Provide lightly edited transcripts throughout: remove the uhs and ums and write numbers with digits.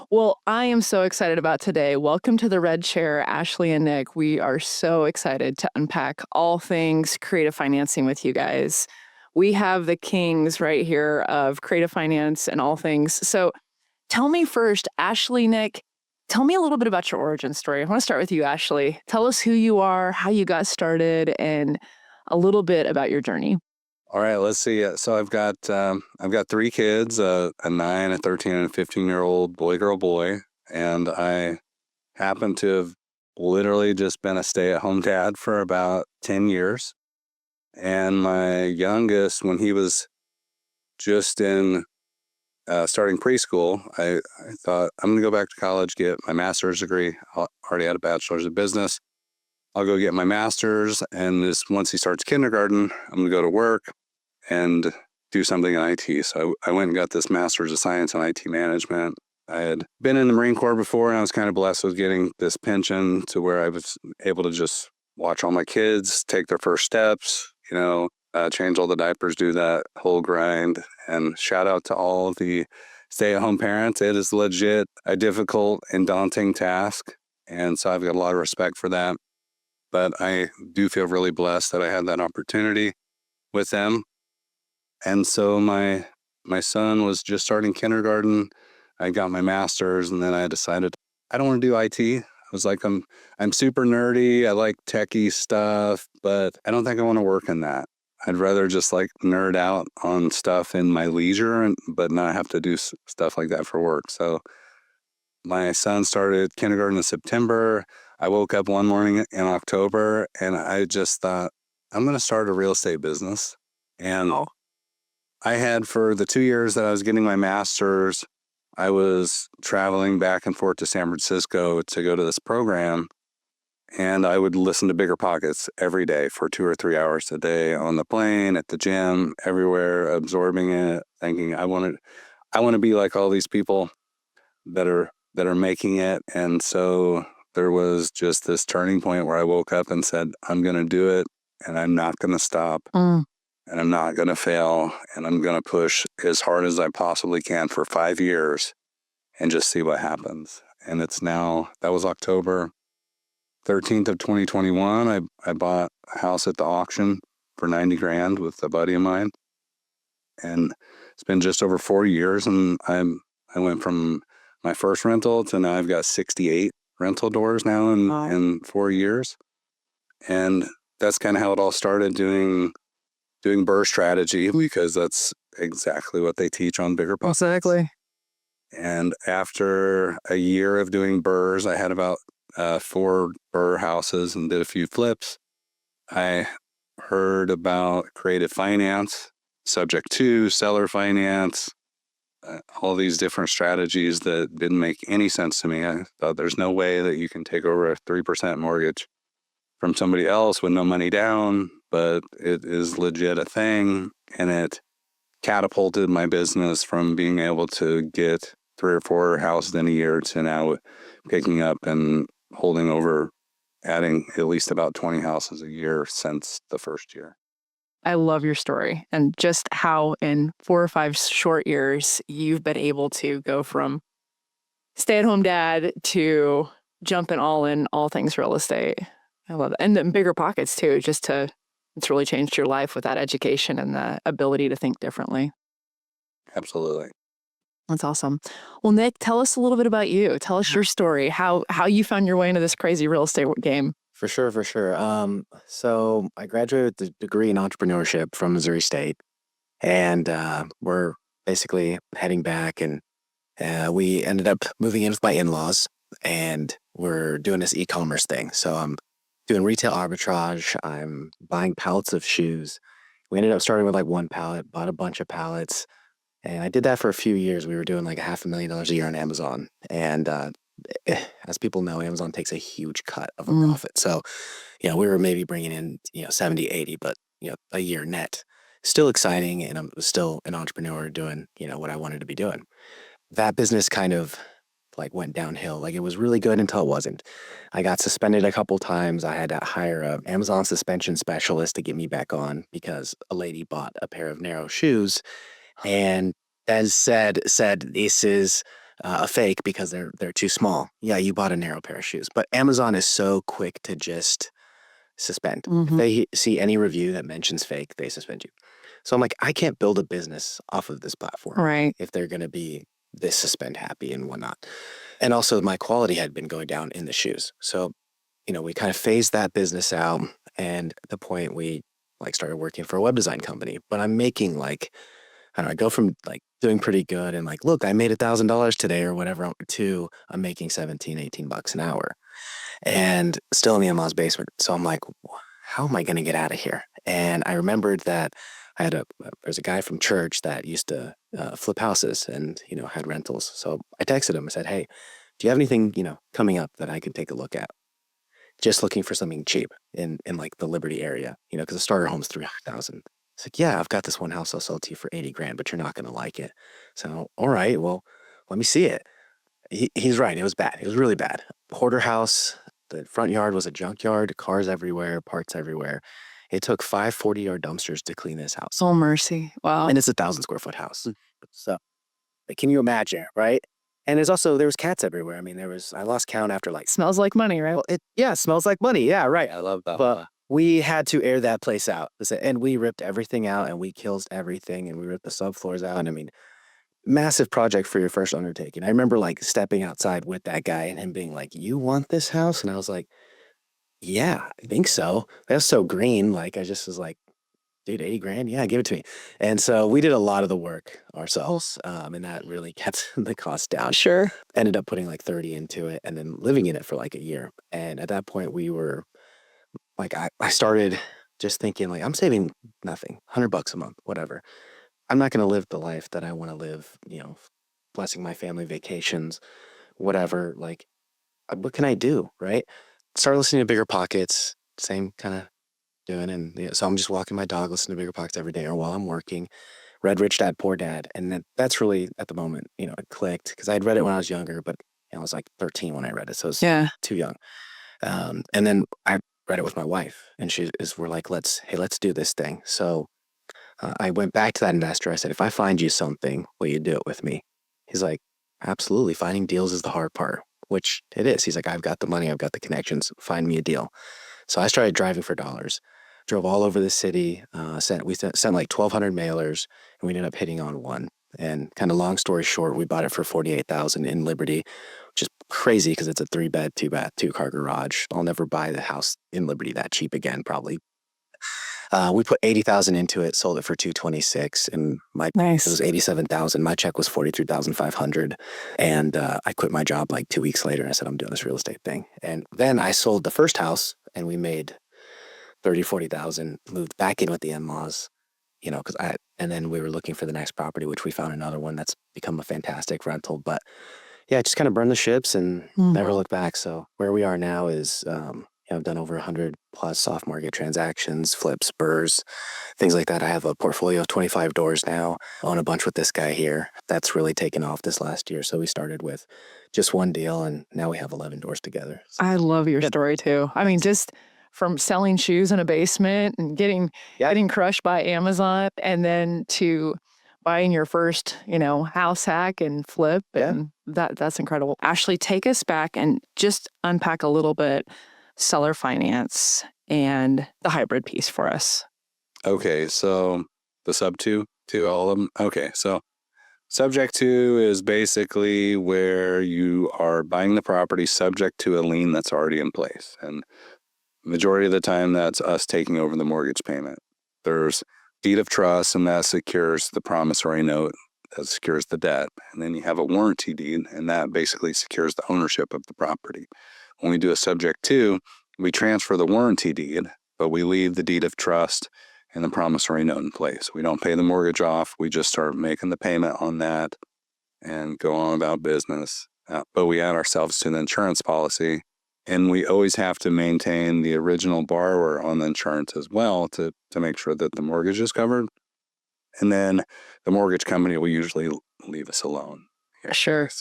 Well, I am so excited about today. Welcome to the Red Chair, Ashley and Nick. We are so excited to unpack all things creative financing with you guys. We have the kings right here of creative finance and all things. So tell me first, Ashley, Nick, tell me a little bit about your origin story. I want to start with you, Ashley. Tell us who you are, how you got started, and a little bit about your journey. All right, let's see. So I've got three kids, a 9, a 13, and a 15-year-old boy, girl, boy, and I happen to have literally just been a stay-at-home dad for about 10 years. And my youngest, when he was just in starting preschool, I thought I'm going to go back to college, get my master's degree. I already had a bachelor's in business. I'll go get my master's, and once he starts kindergarten, I'm going to go to work and do something in IT. So I went and got this master's of science in IT management. I had been in the Marine Corps before, and I was kind of blessed with getting this pension to where I was able to just watch all my kids take their first steps, change all the diapers, do that whole grind. And shout out to all the stay-at-home parents. It is legit a difficult and daunting task. And so I've got a lot of respect for that. But I do feel really blessed that I had that opportunity with them. And so my son was just starting kindergarten. I got my master's, and then I decided I don't want to do IT. I was like, I'm super nerdy. I like techie stuff, but I don't think I want to work in that. I'd rather just like nerd out on stuff in my leisure, but not have to do stuff like that for work. So my son started kindergarten in September. I woke up one morning in October, and I just thought, I'm going to start a real estate business. And I had, for the 2 years that I was getting my master's, I was traveling back and forth to San Francisco to go to this program. And I would listen to Bigger Pockets every day for 2 or 3 hours a day on the plane, at the gym, everywhere, absorbing it, thinking I want to be like all these people that are making it. And so there was just this turning point where I woke up and said, I'm going to do it, and I'm not going to stop, and I'm not going to fail, and I'm going to push as hard as I possibly can for 5 years and just see what happens. And it's now, that was October 13th of 2021. I bought a house at the auction for $90,000 with a buddy of mine. And it's been just over 4 years, and I went from my first rental to now I've got 68 rental doors now in 4 years. And that's kind of how it all started, doing BRRRR strategy, because that's exactly what they teach on Bigger Pockets. Exactly. And after a year of doing BRRRRs, I had about 4 BRRRR houses and did a few flips. I heard about creative finance, subject to seller finance, all these different strategies that didn't make any sense to me. I thought there's no way that you can take over a 3% mortgage from somebody else with no money down, but it is legit a thing. And it catapulted my business from being able to get 3 or 4 houses in a year to now picking up and holding over, adding at least about 20 houses a year since the first year. I love your story and just how in 4 or 5 short years you've been able to go from stay-at-home dad to jumping all in all things real estate. I love that. And then Bigger Pockets too, it's really changed your life with that education and the ability to think differently. Absolutely. That's awesome. Well, Nick, tell us a little bit about you. Tell us your story, how you found your way into this crazy real estate game. For sure. So I graduated with a degree in entrepreneurship from Missouri State, and we're basically heading back, and we ended up moving in with my in-laws, and we're doing this e-commerce thing. So I'm doing retail arbitrage. I'm buying pallets of shoes. We ended up starting with like 1 pallet, bought a bunch of pallets, and I did that for a few years. We were doing like $500,000 a year on Amazon, and as people know, Amazon takes a huge cut of a profit. So, we were maybe bringing in, 70, 80, but, a year net. Still exciting, and I'm still an entrepreneur doing, what I wanted to be doing. That business kind of like went downhill. Like, it was really good until it wasn't. I got suspended a couple times. I had to hire a Amazon suspension specialist to get me back on because a lady bought a pair of narrow shoes and then said, this is a fake because they're too small. Yeah, you bought a narrow pair of shoes. But Amazon is so quick to just suspend. If they see any review that mentions fake, they suspend you. So I'm like, I can't build a business off of this platform Right. if they're going to be this suspend happy and whatnot. And also, my quality had been going down in the shoes. So, we kind of phased that business out. And at the point we like started working for a web design company, but I'm making like, I don't know, I go from like doing pretty good and like, look, I made $1,000 today or whatever to I'm making 17, $18 an hour and still in the in-laws basement. So I'm like, how am I going to get out of here? And I remembered that there's a guy from church that used to flip houses and, had rentals. So I texted him and said, hey, do you have anything, coming up that I could take a look at? Just looking for something cheap in like the Liberty area, because the starter home's 300,000. It's like, yeah, I've got this one house I'll sell to you for 80 grand, but you're not going to like it. So, all right, well, let me see it. He's right. It was bad. It was really bad. Hoarder house. The front yard was a junkyard, cars everywhere, parts everywhere. It took 5 40-yard dumpsters to clean this house. Oh, mercy. Wow. And it's a 1,000 square foot house. So can you imagine, right? And there was cats everywhere. I mean, I lost count after like, Smells like money, right? well, yeah, it smells like money. Yeah, right. I love that. But we had to air that place out. And we ripped everything out and we killed everything and we ripped the subfloors out. And I mean, massive project for your first undertaking. I remember like stepping outside with that guy and him being like, you want this house? And I was like, yeah, I think so. That's so green. Like, I just was like, dude, 80 grand? Yeah, give it to me. And so we did a lot of the work ourselves. And that really kept the cost down. Sure. Ended up putting like 30 into it and then living in it for like a year. And at that point we were like, I started just thinking like, I'm saving nothing, $100 a month, whatever. I'm not going to live the life that I want to live, blessing my family, vacations, whatever. Like, what can I do? Right. Started listening to Bigger Pockets, same kind of doing. And so I'm just walking my dog, listening to Bigger Pockets every day or while I'm working. Read Rich Dad Poor Dad. And that's really at the moment, it clicked because I had read it when I was younger, but I was like 13 when I read it. So it's too young. And then I read it with my wife and we're like, let's do this thing. So I went back to that investor. I said, if I find you something, will you do it with me? He's like, absolutely. Finding deals is the hard part, which it is. He's like, I've got the money. I've got the connections. Find me a deal. So I started driving for dollars, drove all over the city, sent like 1,200 mailers, and we ended up hitting on one. And kind of long story short, we bought it for $48,000 in Liberty, which is crazy because it's a 3-bed, 2-bath, 2-car garage. I'll never buy the house in Liberty that cheap again, probably. We put $80,000 into it, sold it for $226,000, and it was $87,000. My check was $43,500, and I quit my job like 2 weeks later. And I said, I'm doing this real estate thing. And then I sold the first house, and we made $30,000-40,000. Moved back in with the in-laws, and then we were looking for the next property, which we found another one that's become a fantastic rental. But yeah, just kind of burned the ships and never looked back. So where we are now is. I've done over 100 plus off market transactions, flips, burrs, things like that. I have a portfolio of 25 doors now. I own a bunch with this guy here. That's really taken off this last year. So we started with just one deal and now we have 11 doors together. So, I love your story too. I mean, just from selling shoes in a basement and getting crushed by Amazon and then to buying your first, house hack and flip. And that's incredible. Ashley, take us back and just unpack a little bit seller finance and the hybrid piece for us. Okay, so the sub two to all of them. Okay, so subject to is basically where you are buying the property subject to a lien that's already in place. And majority of the time, that's us taking over the mortgage payment. There's deed of trust, and that secures the promissory note that secures the debt. And then you have a warranty deed, and that basically secures the ownership of the property. When we do a subject to, we transfer the warranty deed, but we leave the deed of trust and the promissory note in place. We don't pay the mortgage off. We just start making the payment on that and go on about business. But we add ourselves to the insurance policy, and we always have to maintain the original borrower on the insurance as well to make sure that the mortgage is covered. And then the mortgage company will usually leave us alone. Sure.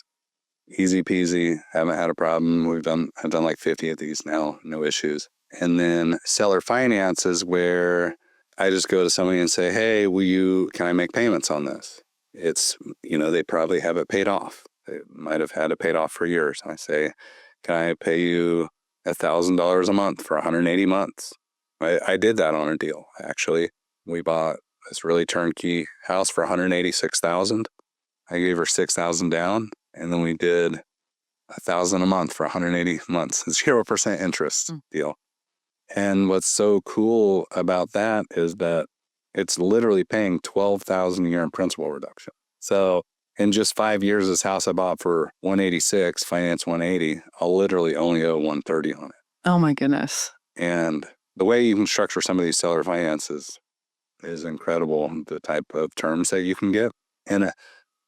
Easy peasy, haven't had a problem. I've done like 50 of these now, no issues. And then seller finance is where I just go to somebody and say, hey, can I make payments on this? It's, they probably have it paid off. They might have had it paid off for years. And I say, can I pay you $1,000 a month for 180 months? I did that on a deal, actually. We bought this really turnkey house for $186,000. I gave her $6,000 down, and then we did $1,000 a month for 180 months. 0% interest deal. And what's so cool about that is that it's literally paying $12,000 a year in principal reduction. So in just 5 years, this house I bought for 186, finance 180, I'll literally only owe 130 on it. Oh my goodness. And the way you can structure some of these seller finances is incredible, the type of terms that you can get. And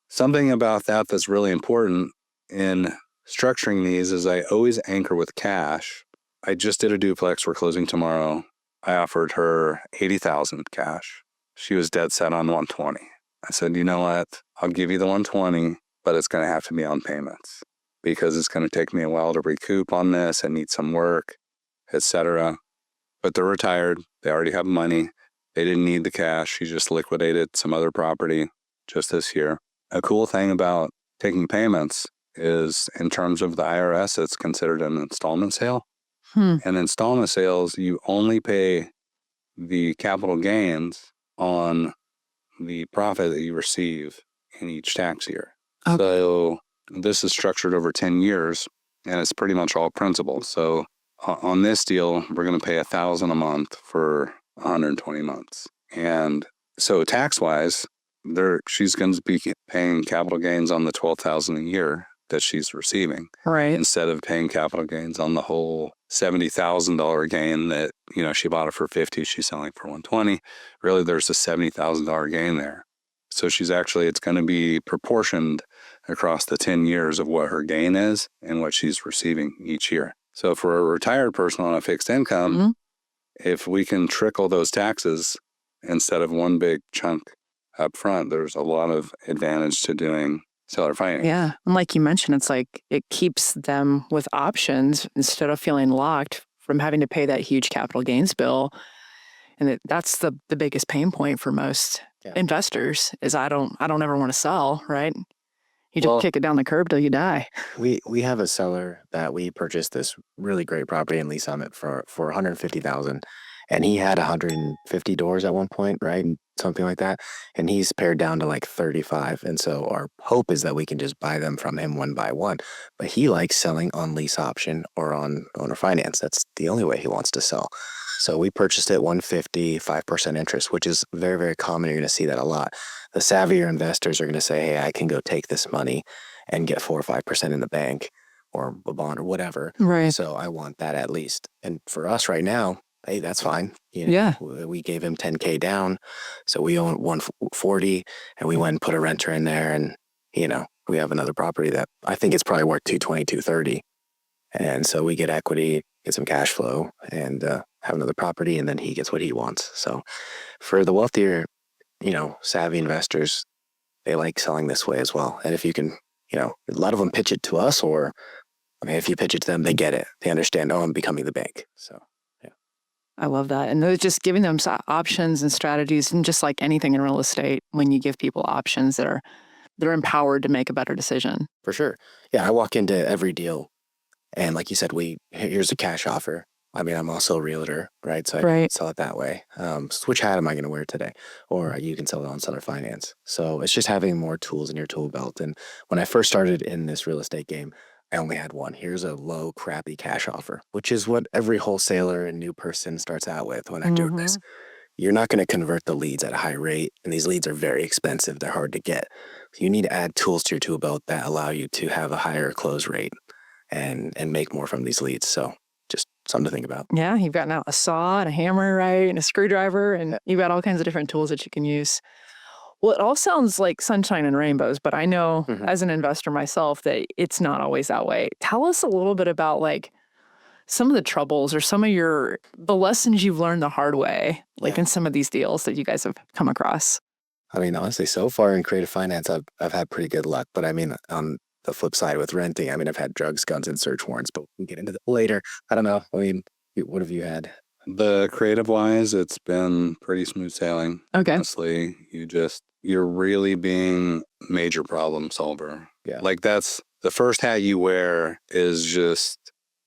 something about that that's really important in structuring these is I always anchor with cash. I just did a duplex. We're closing tomorrow. I offered her $80,000 cash. She was dead set on 120. I said, you know what? I'll give you the 120, but it's going to have to be on payments because it's going to take me a while to recoup on this and need some work, etc. But they're retired. They already have money. They didn't need the cash. She just liquidated some other property just this year. A cool thing about taking payments is in terms of the IRS, it's considered an installment sale. And installment sales, you only pay the capital gains on the profit that you receive in each tax year. Okay. So this is structured over 10 years, and it's pretty much all principal. So on this deal, we're going to pay $1,000 a month for 120 months. And so tax-wise, she's going to be paying capital gains on the $12,000 a year that she's receiving, right? Instead of paying capital gains on the whole $70,000 gain that, she bought it for $50, she's selling for $120. Really, there's a $70,000 gain there. So it's going to be proportioned across the 10 years of what her gain is and what she's receiving each year. So for a retired person on a fixed income, if we can trickle those taxes instead of one big chunk up front, there's a lot of advantage to doing seller finance. Yeah. And like you mentioned, it's like it keeps them with options instead of feeling locked from having to pay that huge capital gains bill. And that's the biggest pain point for most investors is I don't ever want to sell, right? You just kick it down the curb till you die. We have a seller that we purchased this really great property in Lee Summit for $150,000. And he had 150 doors at one point, right? Something like that. And he's pared down to like 35. And so our hope is that we can just buy them from him one by one. But he likes selling on lease option or on owner finance. That's the only way he wants to sell. So we purchased it 150, 5% interest, which is very, very common. You're going to see that a lot. The savvier investors are going to say, hey, I can go take this money and get 4 or 5% in the bank or a bond or whatever. Right. So I want that at least. And for us right now, hey, that's fine. Yeah. We gave him $10K down. So we own 140 and we went and put a renter in there. And, we have another property that I think it's probably worth 220, 230. And so we get equity, get some cash flow and have another property. And then he gets what he wants. So for the wealthier, savvy investors, they like selling this way as well. And if you can, a lot of them pitch it to us or, if you pitch it to them, they get it. They understand, I'm becoming the bank. So. I love that. And those just giving them options and strategies, and just like anything in real estate, when you give people options they're empowered to make a better decision. For sure. Yeah, I walk into every deal and like you said, here's a cash offer. I'm also a realtor, right? So I can sell it that way. So which hat am I going to wear today? Or you can sell it on seller finance. So it's just having more tools in your tool belt. And when I first started in this real estate game, I only had one. Here's a low, crappy cash offer, which is what every wholesaler and new person starts out with when I do this. You're not going to convert the leads at a high rate, and these leads are very expensive. They're hard to get. You need to add tools to your tool belt that allow you to have a higher close rate and make more from these leads. So just something to think about. Yeah, you've got now a saw and a hammer, right, and a screwdriver, and you've got all kinds of different tools that you can use. Well, it all sounds like sunshine and rainbows, but I know as an investor myself that it's not always that way. Tell us a little bit about some of the troubles or some of the lessons you've learned the hard way, in some of these deals that you guys have come across. Honestly, so far in creative finance, I've had pretty good luck. But on the flip side with renting, I've had drugs, guns, and search warrants, but we can get into that later. I don't know. What have you had? The creative wise, it's been pretty smooth sailing. Okay. Honestly, you just you're really being major problem solver. Yeah. Like that's the first hat you wear is just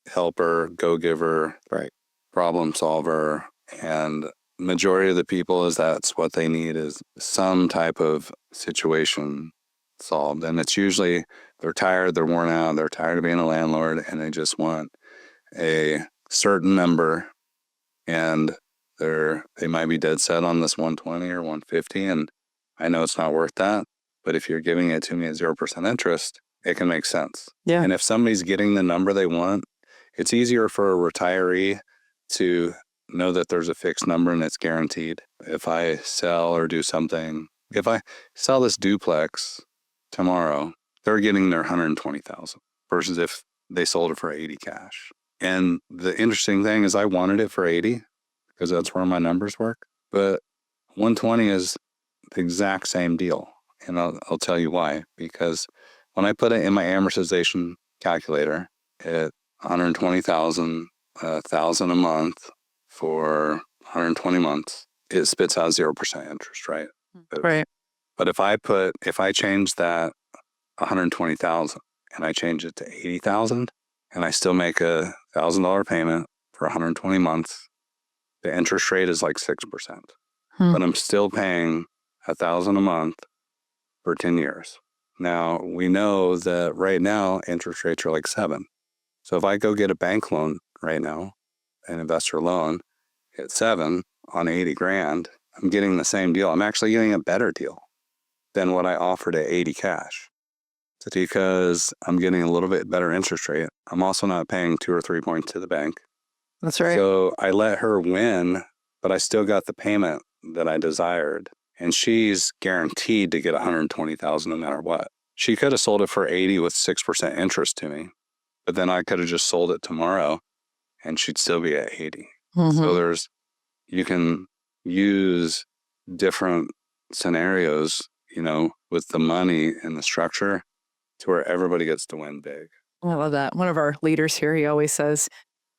helper, go-giver, Right. problem solver. And majority of the people is that's what they need is some type of situation solved. And it's usually they're tired, they're worn out, they're tired of being a landlord, and they just want a certain number, and they might be dead set on this 120 or 150, and I know it's not worth that, but if you're giving it to me at 0% interest, it can make sense. Yeah. And if somebody's getting the number they want, it's easier for a retiree to know that there's a fixed number and it's guaranteed. If I sell or do something, if I sell this duplex tomorrow, they're getting their 120,000 versus if they sold it for 80 cash. And the interesting thing is I wanted it for 80 because that's where my numbers work. But 120 is the exact same deal. And I'll tell you why. Because when I put it in my amortization calculator at 120,000, 1,000 a month for 120 months, it spits out 0% interest, right? Right. But if I change that 120,000 and I change it to 80,000 and I still make a $1,000 payment for 120 months, the interest rate is like 6%. But I'm still paying 1,000 a month for 10 years. Now, we know that right now interest rates are like 7. So if I go get a bank loan right now, an investor loan at 7 on 80 grand, I'm getting the same deal. I'm actually getting a better deal than what I offered at 80 cash. Because I'm getting a little bit better interest rate. I'm also not paying 2 or 3 points to the bank. That's right. So I let her win, but I still got the payment that I desired. And she's guaranteed to get 120,000 no matter what. She could have sold it for 80 with 6% interest to me, but then I could have just sold it tomorrow and she'd still be at 80. So you can use different scenarios, with the money and the structure to where everybody gets to win big. I love that. One of our leaders here, he always says,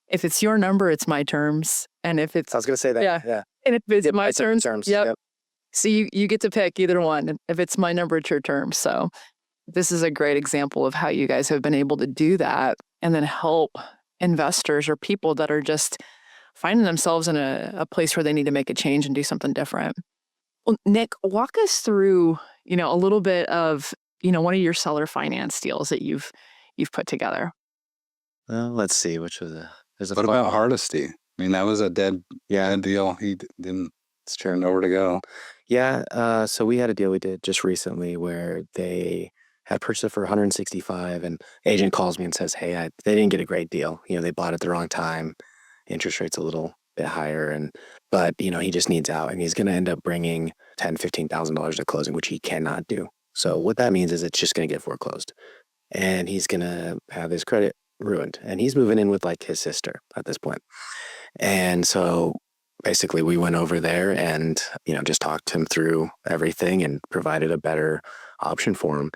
if it's your number, it's my terms. And if it's, I was going to say that. Yeah. and if it's my terms, Yep. So you get to pick either one. And if it's my number, it's your terms. So this is a great example of how you guys have been able to do that and then help investors or people that are just finding themselves in a place where they need to make a change and do something different. Well, Nick, walk us through, a little bit of, one of your seller finance deals that you've put together. Well, let's see. Which was What about Hardesty? I mean, that was a dead deal. He didn't know where to go. Yeah. So we had a deal we did just recently where they had purchased it for 165, and agent calls me and says, "Hey, they didn't get a great deal. They bought at the wrong time. Interest rate's a little bit higher, but he just needs out, and he's going to end up bringing $10,000-$15,000 to closing, which he cannot do. So what that means is it's just going to get foreclosed, and he's going to have his credit ruined, and he's moving in with like his sister at this point. And so basically we went over there and just talked him through everything and provided a better option for him,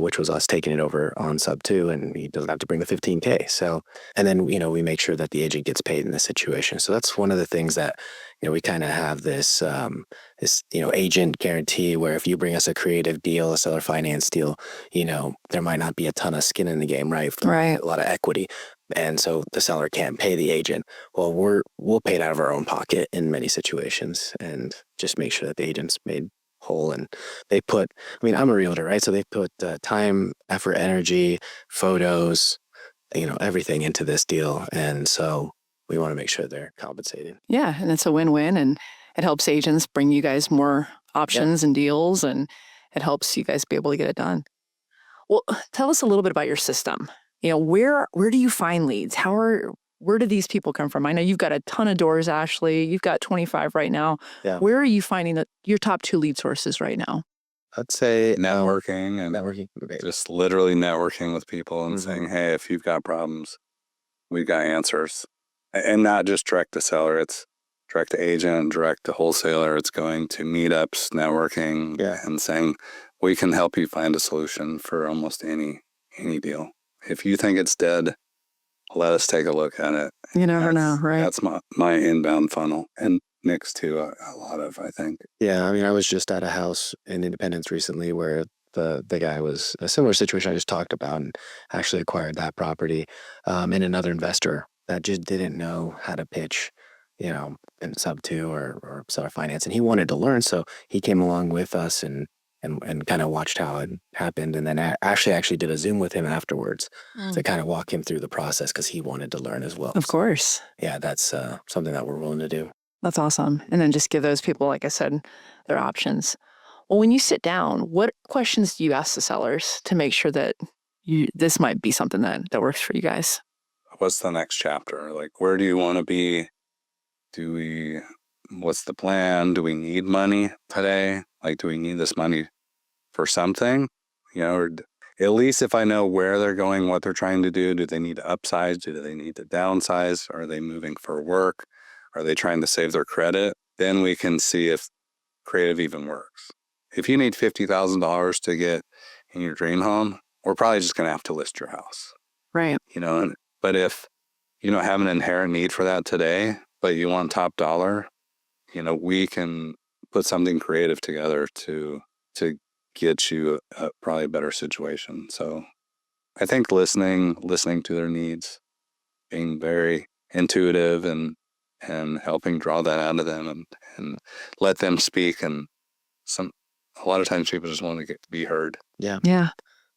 which was us taking it over on sub 2, and he doesn't have to bring the 15K. So, and then we make sure that the agent gets paid in this situation. So that's one of the things that we kind of have this agent guarantee where if you bring us a creative deal, a seller finance deal, there might not be a ton of skin in the game, right? Right. A lot of equity. And so the seller can't pay the agent. Well, we'll pay it out of our own pocket in many situations and just make sure that the agent's made whole. And they put, I'm a realtor, right? So they put time, effort, energy, photos, everything into this deal. And so we want to make sure they're compensated. Yeah. And it's a win-win, and it helps agents bring you guys more options and deals, and it helps you guys be able to get it done. Well, tell us a little bit about your system. Where do you find leads? Where do these people come from? I know you've got a ton of doors, Ashley. You've got 25 right now. Yeah. Where are you finding your top 2 lead sources right now? I'd say networking and Okay. just literally networking with people and saying, hey, if you've got problems, we've got answers. And not just direct to seller, it's direct to agent, direct to wholesaler. It's going to meetups, networking, and saying, we can help you find a solution for almost any deal. If you think it's dead, let us take a look at it. You never know, right? That's my inbound funnel. And Nick's too, a lot of, I think. Yeah, I mean, I was just at a house in Independence recently where the guy was a similar situation I just talked about and actually acquired that property, and another investor that just didn't know how to pitch, in sub two or seller finance, and he wanted to learn, so he came along with us and kind of watched how it happened, and then actually did a Zoom with him afterwards to kind of walk him through the process because he wanted to learn as well. Of course. Yeah, that's something that we're willing to do. That's awesome. And then just give those people, like I said, their options. Well, when you sit down, what questions do you ask the sellers to make sure that this might be something that works for you guys? What's the next chapter? Like, where do you want to be? What's the plan? Do we need money today? Like, do we need this money for something? Or at least if I know where they're going, what they're trying to do they need to upsize? Do they need to downsize? Are they moving for work? Are they trying to save their credit? Then we can see if creative even works. If you need $50,000 to get in your dream home, we're probably just going to have to list your house. Right. But if you don't have an inherent need for that today, but you want top dollar, we can put something creative together to get you probably a better situation. So I think listening to their needs, being very intuitive and helping draw that out of them and let them speak. And a lot of times people just want to be heard. Yeah. Yeah.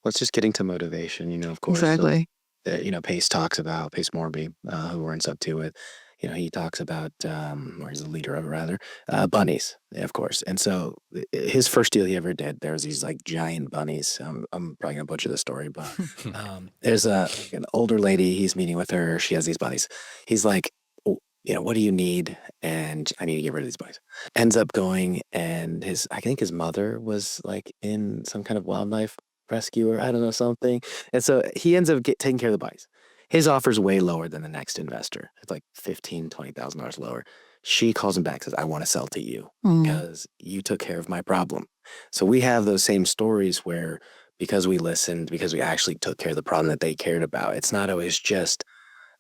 Well, it's just getting to motivation, of course. Exactly. Pace Morby, who we're in sub two with, he talks about, or he's the leader of it rather, bunnies, of course. And so his first deal he ever did, there was these like giant bunnies. I'm probably gonna butcher the story, but there's an older lady, he's meeting with her. She has these bunnies. He's like, what do you need? And I need to get rid of these bunnies. Ends up going, and I think his mother was like in some kind of wildlife rescue or I don't know, something. And so he ends up taking care of the bunnies. His offer's way lower than the next investor. It's like $15,000, $20,000 lower. She calls him back and says, I want to sell to you because you took care of my problem. So we have those same stories where because we listened, because we actually took care of the problem that they cared about, it's not always just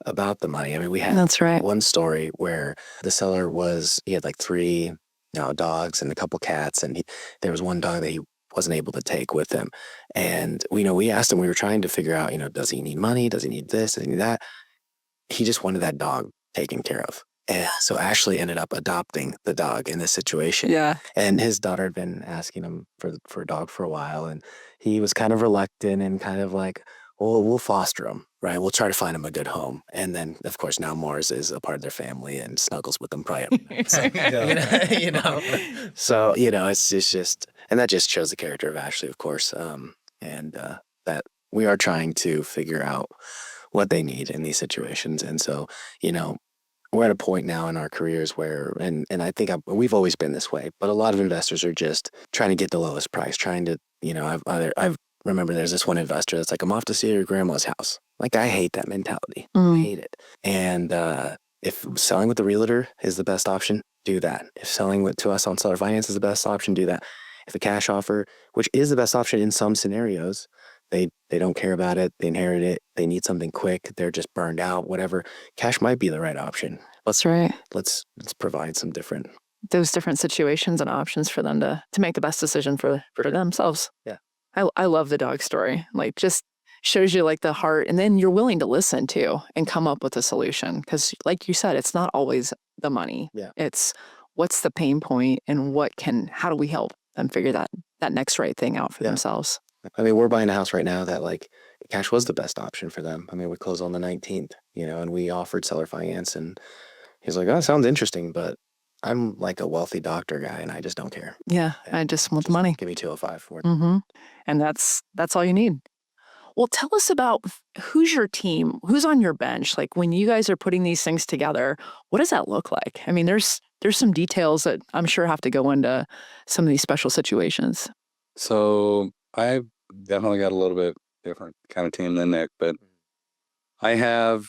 about the money. I mean, we had That's right. one story where the seller he had like 3 dogs and a couple cats, and there was one dog that he wasn't able to take with him. And we asked him, we were trying to figure out, does he need money? Does he need this? Does he need that? He just wanted that dog taken care of. And so Ashley ended up adopting the dog in this situation. Yeah. And his daughter had been asking him for a dog for a while, and he was kind of reluctant and kind of like, well, we'll foster him, right? We'll try to find him a good home. And then, of course, now Mars is a part of their family and snuggles with them probably every night. So, So, it's just, and that just shows the character of Ashley, of course, and that we are trying to figure out what they need in these situations. And so, we're at a point now in our careers where, and I think we've always been this way, but a lot of investors are just trying to get the lowest price, trying to, I've remember there's this one investor that's like, I'm off to see your grandma's house. Like, I hate that mentality. I hate it. And if selling with the realtor is the best option, do that. If selling to us on seller finance is the best option, do that. If a cash offer, which is the best option in some scenarios, they don't care about it, they inherit it, they need something quick, they're just burned out, whatever. Cash might be the right option. That's right. Let's provide some those different situations and options for them to make the best decision for themselves. Yeah. I love the dog story. Like, just shows you like the heart, and then you're willing to listen too and come up with a solution. Because like you said, it's not always the money. Yeah. It's what's the pain point and how do we help them figure that next right thing out for themselves. I mean, we're buying a house right now that like cash was the best option for them. I mean, we closed on the 19th, and we offered seller finance, and he's like, oh, that sounds interesting, but I'm like a wealthy doctor guy and I just don't care. Yeah. I just want the money. Give me 205 for it. And that's all you need. Well, tell us about who's your team, who's on your bench. Like, when you guys are putting these things together, what does that look like? I mean, there's some details that I'm sure have to go into some of these special situations. So I've definitely got a little bit different kind of team than Nick, but I have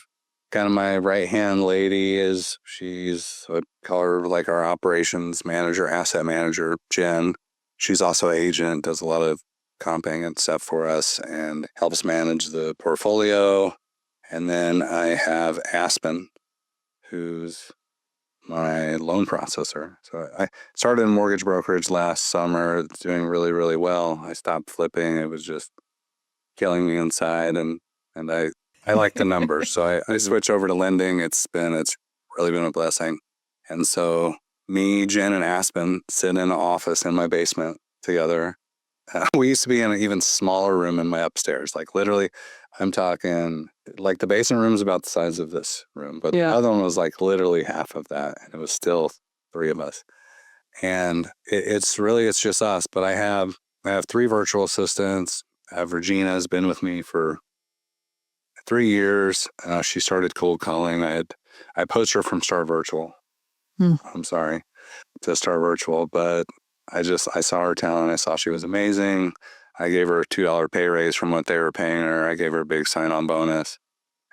kind of my right-hand lady she's, I call her like our operations manager, asset manager, Jen. She's also an agent, does a lot of comping and stuff for us and helps manage the portfolio. And then I have Aspen, who's my loan processor. So I started in mortgage brokerage last summer. It's doing really, really well. I stopped flipping. It was just killing me inside, and I like the numbers. So I switched over to lending. It's really been a blessing. And so me, Jen, and Aspen sit in an office in my basement together. We used to be in an even smaller room in my upstairs. Like literally, I'm talking like the basement room is about the size of this room, but the other one was like literally half of that, and it was still three of us. And it's just us. But I have 3 virtual assistants. Regina has been with me for 3 years. She started cold calling. I poached her from Star Virtual. I'm sorry, to Star Virtual, but I saw her talent. I saw she was amazing. I gave her a $2 pay raise from what they were paying her. I gave her a big sign-on bonus,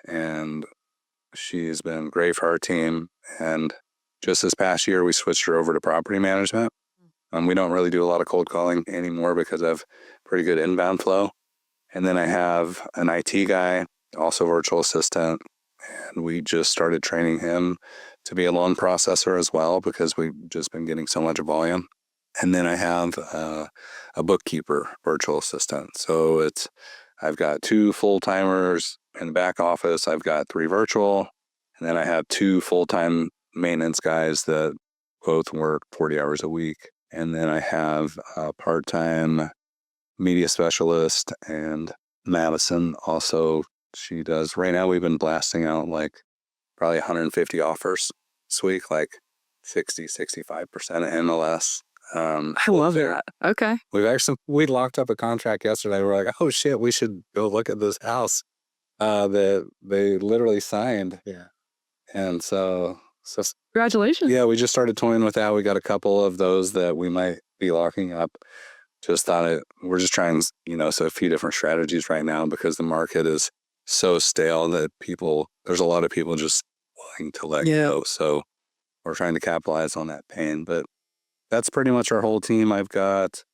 and she's been great for our team. And just this past year, we switched her over to property management. We don't really do a lot of cold calling anymore because I have pretty good inbound flow. And then I have an IT guy, also virtual assistant, and we just started training him to be a loan processor as well because we've just been getting so much volume. And then I have a bookkeeper virtual assistant. So I've got 2 full-timers in the back office. I've got 3 virtual, and then I have 2 full-time maintenance guys that both work 40 hours a week. And then I have a part-time media specialist, and Madison also, she does, right now we've been blasting out like probably 150 offers this week, like 65% MLS. I love that. Okay. We locked up a contract yesterday. We're like, oh shit, we should go look at this house that they literally signed. Yeah. And so Congratulations. yeah, we just started toying with that. We got a couple of those that we might be locking up. Just thought we're just trying, so a few different strategies right now because the market is so stale that there's a lot of people just willing to let go. So we're trying to capitalize on that pain. But that's pretty much our whole team. I've got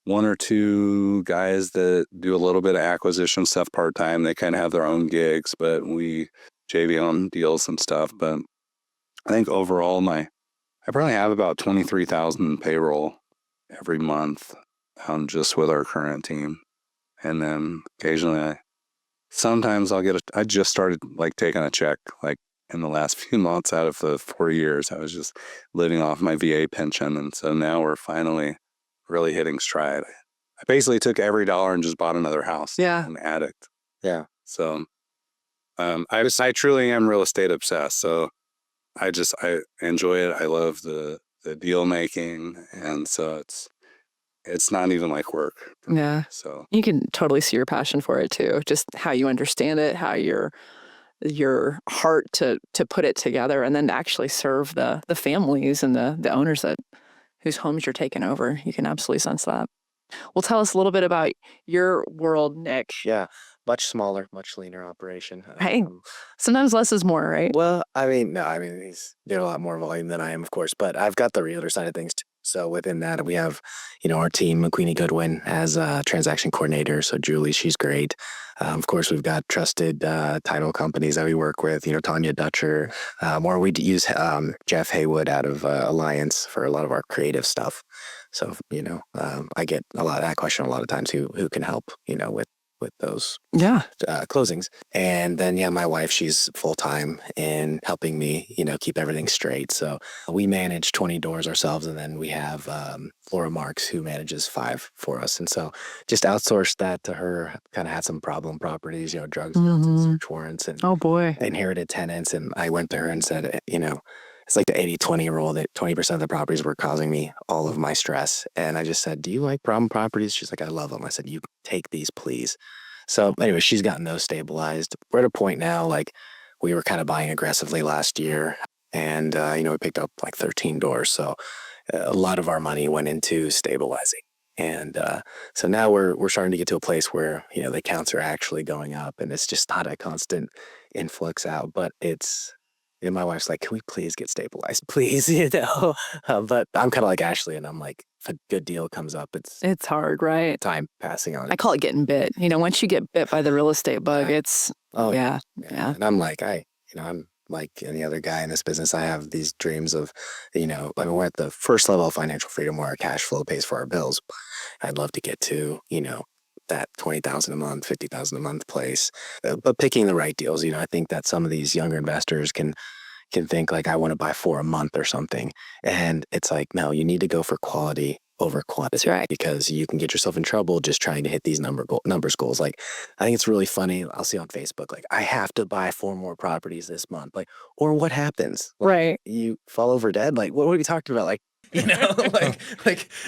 1 or 2 guys that do a little bit of acquisition stuff part-time. They kind of have their own gigs, but we JV on deals and stuff. But I think overall, I probably have about 23,000 payroll every month, just with our current team. And then occasionally, sometimes I just started like taking a check, like in the last few months out of the 4 years. I was just living off my VA pension. And so now we're finally really hitting stride. I basically took every dollar and just bought another house. Yeah. An addict. Yeah. So I truly am real estate obsessed. So I enjoy it. I love the deal making. And so it's not even like work. Yeah. So you can totally see your passion for it too. Just how you understand it, how your heart to put it together, and then to actually serve the families and the owners whose homes you're taking over. You can absolutely sense that. Well, tell us a little bit about your world, Nick. Yeah. Much smaller, much leaner operation. Hey, sometimes less is more, right? Well, he's doing a lot more volume than I am, of course, but I've got the realtor side of things too. So within that, we have, our team, Queenie Goodwin, as a transaction coordinator. So Julie, she's great. Of course, we've got trusted title companies that we work with, Tanya Dutcher, or we use Jeff Haywood out of Alliance for a lot of our creative stuff. So, I get that question a lot of times, who can help, with those closings. And then, my wife, she's full-time in helping me, keep everything straight. So we manage 20 doors ourselves. And then we have Laura Marks, who manages 5 for us. And so just outsourced that to her. Kind of had some problem properties, drugs, and search warrants, and oh boy, inherited tenants. And I went to her and said, it's like the 80-20 rule that 20% of the properties were causing me all of my stress. And I just said, do you like problem properties? She's like, I love them. I said, you take these, please. So anyway, she's gotten those stabilized. We're at a point now, like we were kind of buying aggressively last year, and, we picked up like 13 doors. So a lot of our money went into stabilizing. And so now we're starting to get to a place where, the counts are actually going up, and it's just not a constant influx out, but it's, my wife's like, can we please get stabilized, please? But I'm kind of like Ashley, and I'm like, if a good deal comes up, it's hard, right? Time passing on. I call it getting bit. Once you get bit by the real estate bug, it's, yeah. And I'm like, I'm like any other guy in this business, I have these dreams of, we're at the first level of financial freedom where our cash flow pays for our bills. I'd love to get to, that 20,000 a month, 50,000 a month place, but picking the right deals. I think that some of these younger investors can think like, I want to buy 4 a month or something. And it's like, no, you need to go for quality over quantity. That's right. Because you can get yourself in trouble just trying to hit these numbers goals. Like, I think it's really funny. I'll see on Facebook, like, I have to buy 4 more properties this month. Like, or what happens? Like, Right. you fall over dead. Like, what are you talking about? Like,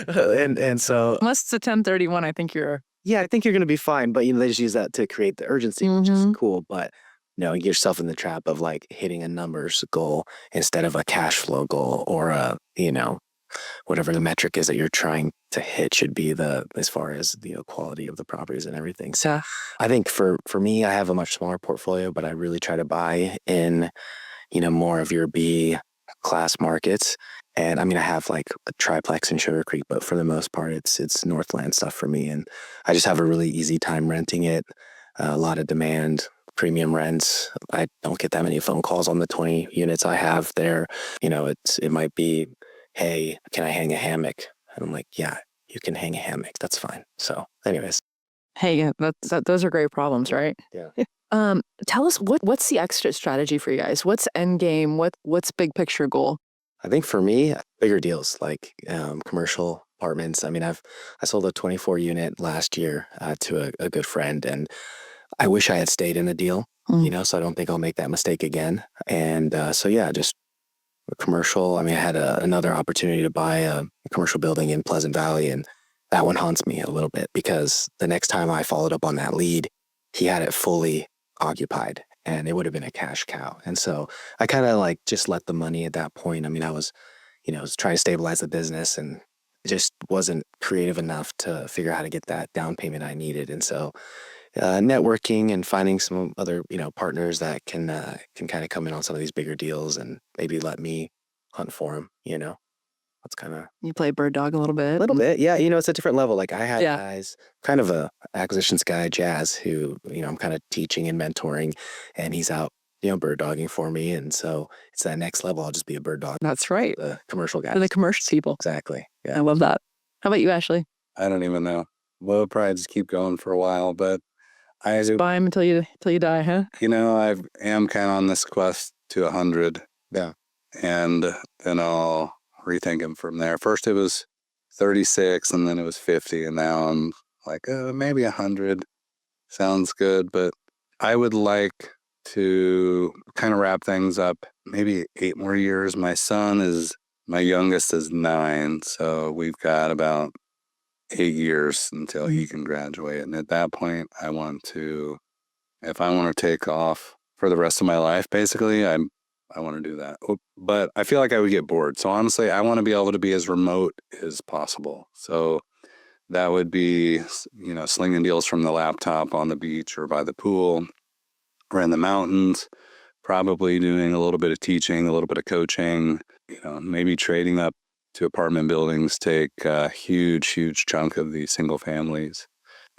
and so Unless it's a 1031, I think you're. yeah, I think you're going to be fine. But they just use that to create the urgency, which is cool. But you get yourself in the trap of like hitting a numbers goal instead of a cash flow goal, or whatever the metric is that you're trying to hit should be as far as the quality of the properties and everything. So I think for me, I have a much smaller portfolio, but I really try to buy in more of your B class markets. And I mean, I have like a triplex in Sugar Creek, but for the most part, it's Northland stuff for me. And I just have a really easy time renting it. A lot of demand, premium rents. I don't get that many phone calls on the 20 units I have there. It might be, hey, can I hang a hammock? And I'm like, yeah, you can hang a hammock. That's fine. So anyways. Hey, yeah, those are great problems, right? Yeah. Tell us what's the exit strategy for you guys? What's end game? What's big picture goal? I think for me, bigger deals like commercial apartments. I mean, I sold a 24 unit last year to a good friend, and I wish I had stayed in the deal, so I don't think I'll make that mistake again. And so, yeah, just a commercial. I mean, I had another opportunity to buy a commercial building in Pleasant Valley, and that one haunts me a little bit because the next time I followed up on that lead, he had it fully occupied and it would have been a cash cow. And so I kind of like just let the money at that point. I mean, I was trying to stabilize the business and just wasn't creative enough to figure out how to get that down payment I needed. And so networking and finding some other partners that can kind of come in on some of these bigger deals and maybe let me hunt for them. That's kind of You play bird dog a little bit. a little bit. Yeah, it's a different level. Like I had Yeah. guys, kind of a acquisitions guy, Jazz, who I'm kind of teaching and mentoring, and he's out bird dogging for me. And so it's that next level. I'll just be a bird dog. That's right. The commercial guy. For the commercial people. Exactly. I Yeah. love that. How about you, Ashley? I don't even know. We'll probably just keep going for a while, but I do. Buy them until you die, huh? I am kind of on this quest to 100. Yeah. And then I'll rethink them from there. First it was 36 and then it was 50. And now I'm like, maybe 100 sounds good. But I would like to kind of wrap things up, maybe 8 more years. My youngest is 9. So we've got about 8 years until he can graduate. And at that point, if I want to take off for the rest of my life, basically, I want to do that. But I feel like I would get bored. So honestly, I want to be able to be as remote as possible. So that would be, slinging deals from the laptop on the beach or by the pool or in the mountains, probably doing a little bit of teaching, a little bit of coaching, maybe trading up to apartment buildings, take a huge, huge chunk of these single families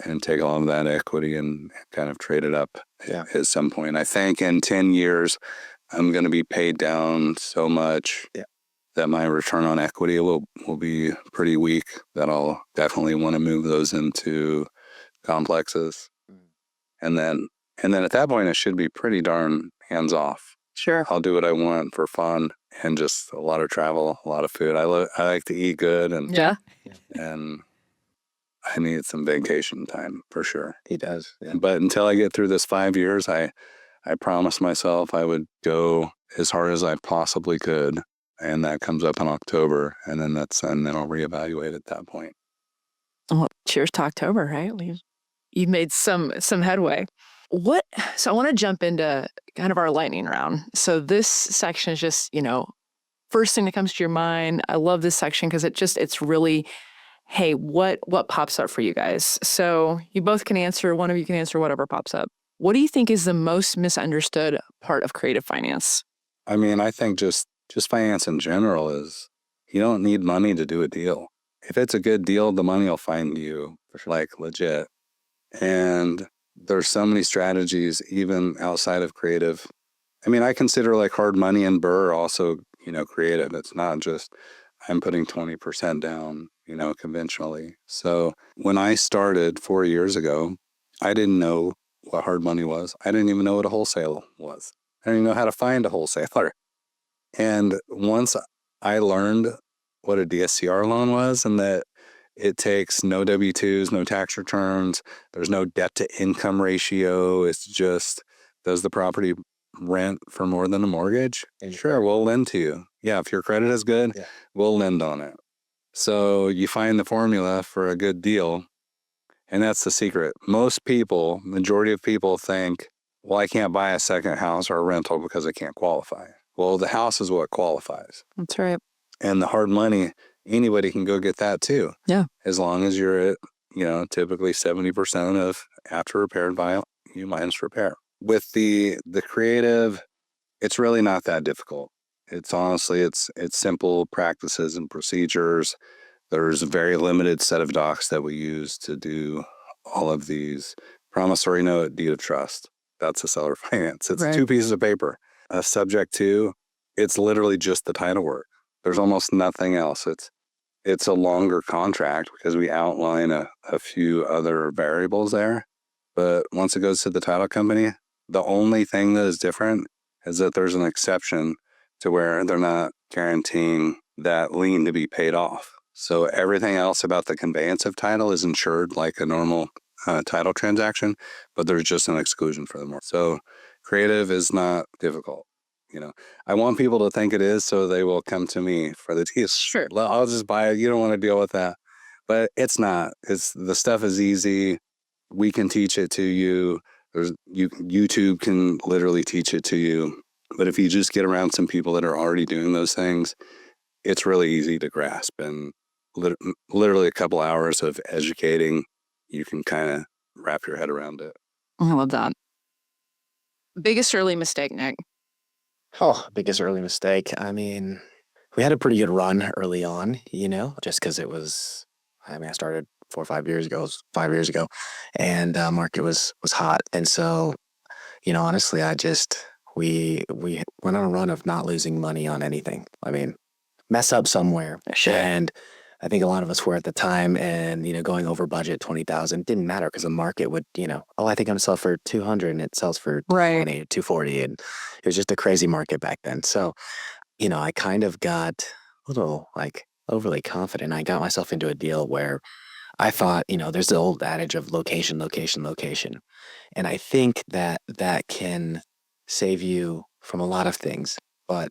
and take all of that equity and kind of trade it up at some point. I think in 10 years, I'm going to be paid down so much that my return on equity will be pretty weak, that I'll definitely want to move those into complexes. And then at that point, it should be pretty darn hands off. Sure. I'll do what I want for fun and just a lot of travel, a lot of food. I like to eat good and and I need some vacation time for sure. He does. Yeah. But until I get through this 5 years, I promised myself I would go as hard as I possibly could. And that comes up in October. And then I'll reevaluate at that point. Well, cheers to October, right? You've made some headway. So I want to jump into kind of our lightning round. So this section is just, first thing that comes to your mind. I love this section because it's really, hey, what pops up for you guys? So you both can answer, one of you can answer whatever pops up. What do you think is the most misunderstood part of creative finance? I mean, I think just finance in general is you don't need money to do a deal. If it's a good deal, the money will find you, like legit. And there's so many strategies, even outside of creative, I mean, I consider like hard money and Burr also, creative. It's not just I'm putting 20% down, conventionally. So when I started 4 years ago, I didn't know what hard money was. I didn't even know what a wholesale was. I didn't even know how to find a wholesaler. And once I learned what a DSCR loan was and that it takes no W-2s, no tax returns, there's no debt to income ratio. It's just, does the property rent for more than a mortgage? And Sure, we'll lend to you. Yeah, if your credit is good, Yeah. we'll lend on it. So you find the formula for a good deal, and that's the secret. Most people, majority of people think, well, I can't buy a second house or a rental because I can't qualify. Well, the house is what qualifies. That's right. And the hard money, anybody can go get that too. Yeah. As long as you're at, typically 70% of after repaired by you minus repair. With the creative, it's really not that difficult. It's honestly, it's simple practices and procedures. There's a very limited set of docs that we use to do all of these. Promissory note, deed of trust. That's a seller finance. It's Right. 2 pieces of paper. Subject to, it's literally just the title work. There's almost nothing else. It's a longer contract because we outline a few other variables there. But once it goes to the title company, the only thing that is different is that there's an exception to where they're not guaranteeing that lien to be paid off. So everything else about the conveyance of title is insured like a normal title transaction, but there's just an exclusion for the mortgage. So creative is not difficult. I want people to think it is so they will come to me for the deals. Sure. I'll just buy it. You don't want to deal with that. But it's not. The stuff is easy. We can teach it to you. YouTube can literally teach it to you. But if you just get around some people that are already doing those things, it's really easy to grasp. And literally a couple hours of educating, you can kind of wrap your head around it. I love that. Biggest early mistake, Nick? Oh, biggest early mistake. I mean, we had a pretty good run early on, just because I started 4 or 5 years ago, 5 years ago, and market was hot. And so, honestly, we went on a run of not losing money on anything. I mean, mess up somewhere. Sure. And I think a lot of us were at the time, and going over budget 20,000 didn't matter because the market would, I think I'm gonna sell for 200 and it sells for Right. 220, 240, and it was just a crazy market back then. So, I kind of got a little overly confident. I got myself into a deal where I thought, there's the old adage of location, location, location, and I think that can save you from a lot of things. But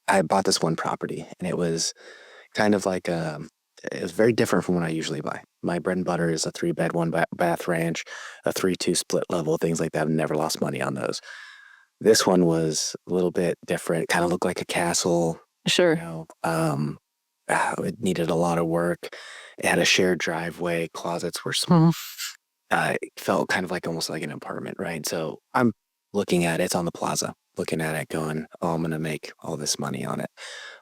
I bought this one property, and it was kind of like it was very different from what I usually buy. My bread and butter is a 3-bed, 1-bath ranch, a 3-2 split level, things like that. I've never lost money on those. This one was a little bit different. Kind of looked like a castle. Sure. It needed a lot of work. It had a shared driveway. Closets were small. It felt kind of almost like an apartment, right? So I'm looking at it. It's on the plaza. Looking at it, going, "Oh, I'm gonna make all this money on it."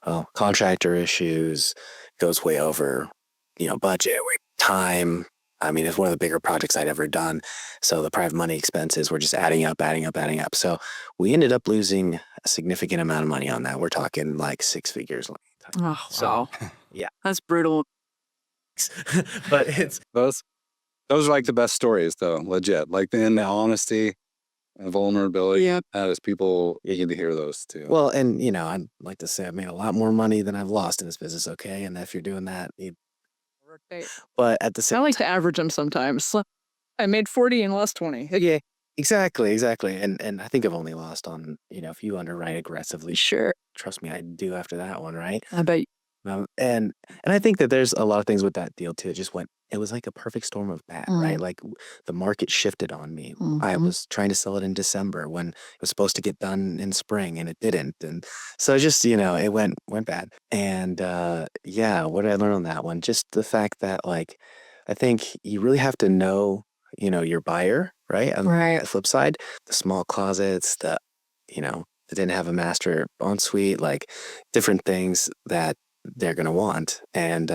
Oh, contractor issues, goes way over, budget, time. I mean, it's one of the bigger projects I'd ever done. So the private money expenses were just adding up, adding up, adding up. So we ended up losing a significant amount of money on that. We're talking like 6 figures. Oh, So, wow. yeah. That's brutal. But it's Those are like the best stories, though, legit. Like in the honesty and vulnerability. Yeah. As people, you get to hear those too. well, and I'd like to say I've made a lot more money than I've lost in this business. Okay, and if you're doing that, but at the I same like to average them sometimes. I made 40 and lost 20. Yeah, exactly. And I think I've only lost on, if you underwrite aggressively, Sure. trust me, I do after that one, right? I bet. And I think that there's a lot of things with that deal too. It was like a perfect storm of bad, right? Like the market shifted on me. I Mhm. was trying to sell it in December when it was supposed to get done in spring, and it didn't. And so just, it went bad. And yeah, what did I learn on that one? Just the fact that I think you really have to know, your buyer, right? On Right. the flip side, the small closets, that didn't have a master ensuite, like different things that they're gonna want. And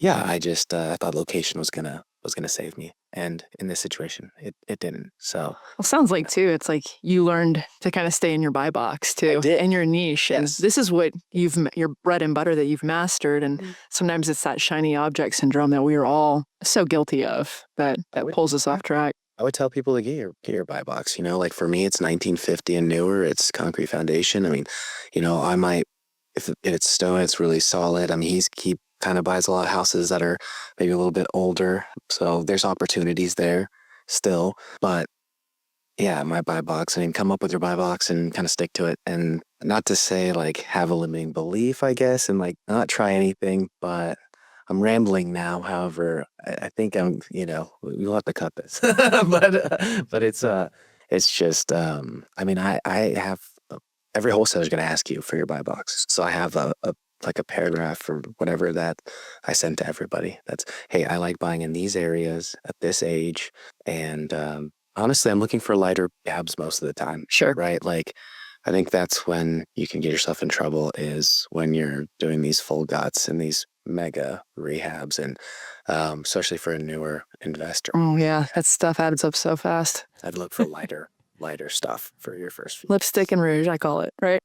yeah, I thought location was gonna was going to save me. And in this situation, it didn't. So Well, sounds like too, it's like you learned to kind of stay in your buy box too, did. in your niche. And Yes. this is what your bread and butter that you've mastered. And sometimes it's that shiny object syndrome that we are all so guilty of that pulls us off track. I would tell people to get your buy box. You know, like for me, it's 1950 and newer. It's concrete foundation. I mean, you know, I might, if it's stone, it's really solid. I mean, he kind of buys a lot of houses that are maybe a little bit older. So there's opportunities there still. But yeah, my buy box. I mean, come up with your buy box and kind of stick to it. And not to say like have a limiting belief, I guess, and like not try anything, but I'm rambling now. However, I think you know, we'll have to cut this, but it's just, I mean, I have, every wholesaler is going to ask you for your buy box. So I have like a paragraph or whatever that I send to everybody. That's, hey, I like buying in these areas at this age. And, honestly, I'm looking for lighter dabs most of the time. Sure. Right. Like, I think that's when you can get yourself in trouble, is when you're doing these full guts and these mega rehabs, and especially for a newer investor. Oh yeah, that stuff adds up so fast. I'd look for lighter stuff for your first few. Lipstick and rouge, I call it, right?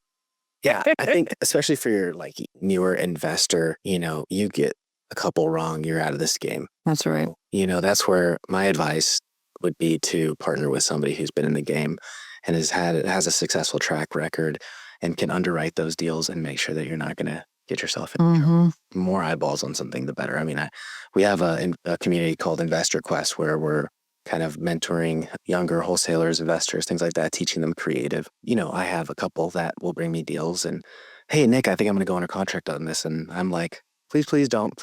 Yeah, I think especially for your like newer investor, you know, you get a couple wrong, you're out of this game. That's right. You know, that's where my advice would be to partner with somebody who's been in the game and has a successful track record and can underwrite those deals and make sure that you're not going to get yourself in trouble. The more eyeballs on something, the better. I mean, we have a community called Investor Quest where we're kind of mentoring younger wholesalers, investors, things like that, teaching them creative. You know, I have a couple that will bring me deals and, hey, Nick, I think I'm going to go under contract on this. And I'm like, please don't.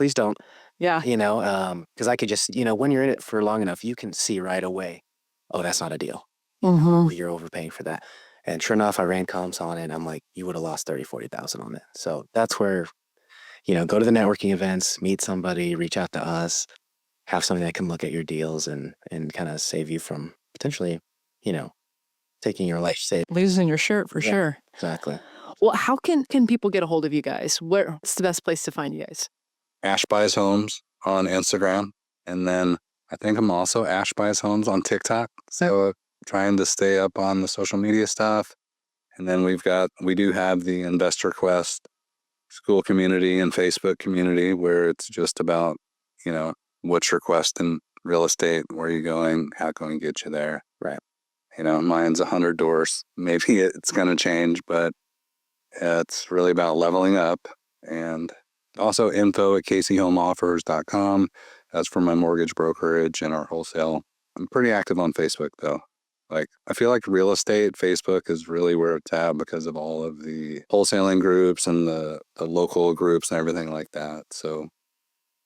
Yeah. You know, because I could just, you know, when you're in it for long enough, you can see right away, oh, that's not a deal. You're overpaying for that. And sure enough, I ran comps on it. And I'm like, you would have lost 30, 40,000 on it. So that's where, you know, go to the networking events, meet somebody, reach out to us, have somebody that can look at your deals and kind of save you from potentially, you know, taking your life savings. Losing your shirt for sure. Exactly. Well, how can people get a hold of you guys? What's the best place to find you guys? Ash Buys Homes on Instagram. And then I think I'm also Ash Buys Homes on TikTok. So trying to stay up on the social media stuff. And then we do have the Investor Quest school community and Facebook community where it's just about, you know, what's your quest in real estate? Where are you going? How can we get you there? Right. You know, mine's 100 doors. Maybe it's going to change, but it's really about leveling up. And also info@caseyhomeoffers.com. That's for my mortgage brokerage and our wholesale. I'm pretty active on Facebook though. Like, I feel like real estate, Facebook is really where it's at because of all of the wholesaling groups and the local groups and everything like that. So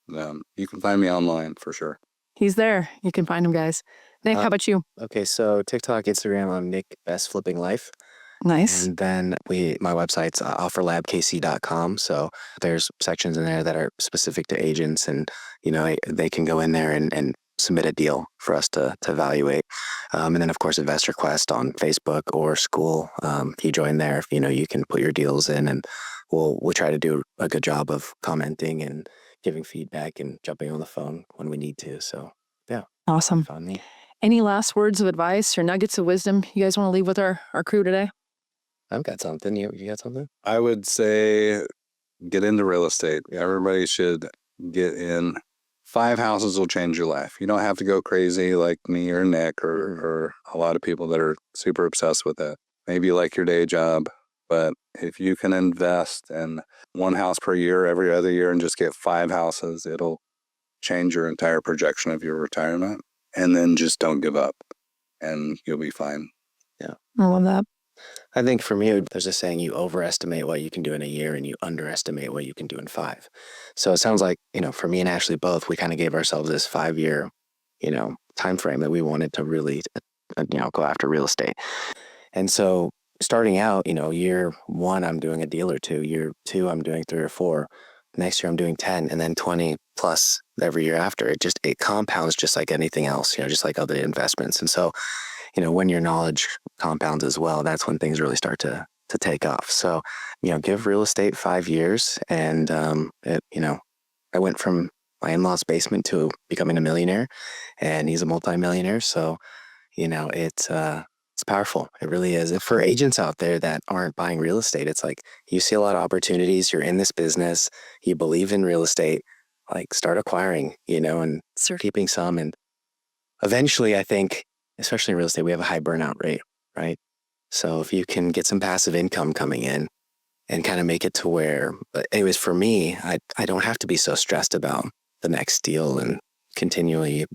you can find me online for sure. He's there. You can find him, guys. Nick, how about you? Okay, so TikTok, Instagram, I'm Nick Best Flipping Life. Nice. And then my website's offerlabkc.com. So there's sections in there that are specific to agents, and you know they can go in there and submit a deal for us to evaluate. And then of course Investor Quest on Facebook or school. You join there, you know, you can put your deals in, and we'll try to do a good job of commenting and giving feedback and jumping on the phone when we need to. So yeah, Awesome. found me. Any last words of advice or nuggets of wisdom you guys want to leave with our crew today? I've got something. You got something? I would say get into real estate. Everybody should get in. 5 houses will change your life. You don't have to go crazy like me or Nick or a lot of people that are super obsessed with it. Maybe you like your day job, but if you can invest in 1 house per year every other year and just get 5 houses, it'll change your entire projection of your retirement. And then just don't give up and you'll be fine. Yeah. I love that. I think for me, there's a saying, you overestimate what you can do in a year and you underestimate what you can do in 5. So it sounds like, you know, for me and Ashley both, we kind of gave ourselves this 5-year, you know, time frame that we wanted to really, you know, go after real estate. And so starting out, you know, year 1, I'm doing a deal or 2. Year 2, I'm doing 3 or 4. Next year, I'm doing 10, and then 20 plus every year after. It compounds just like anything else, you know, just like other investments. And so, you know, when your knowledge compounds as well, that's when things really start to take off. So, you know, give real estate 5 years. And, you know, I went from my in-laws' basement to becoming a millionaire, and he's a multimillionaire. So, it's powerful. It really is. And for agents out there that aren't buying real estate, it's like you see a lot of opportunities. You're in this business. You believe in real estate. Like start acquiring, and keeping some. And eventually, I think, especially in real estate, we have a high burnout rate, right? So if you can get some passive income coming in and kind of make it to where, but anyways, for me, I don't have to be so stressed about the next deal and continually,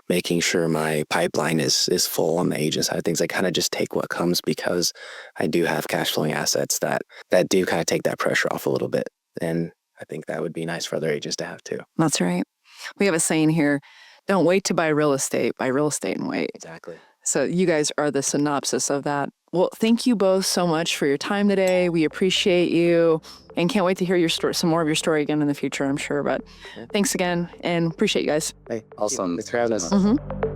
making sure my pipeline is full on the agent side of things. I kind of just take what comes because I do have cash flowing assets that do kind of take that pressure off a little bit. And I think that would be nice for other agents to have too. That's right. We have a saying here, don't wait to buy real estate and wait. Exactly. So you guys are the synopsis of that. Well, thank you both so much for your time today. We appreciate you and can't wait to hear your story, some more of your story again in the future, I'm sure. But thanks again and appreciate you guys. Hey, Awesome. Thanks for having us. Mhm.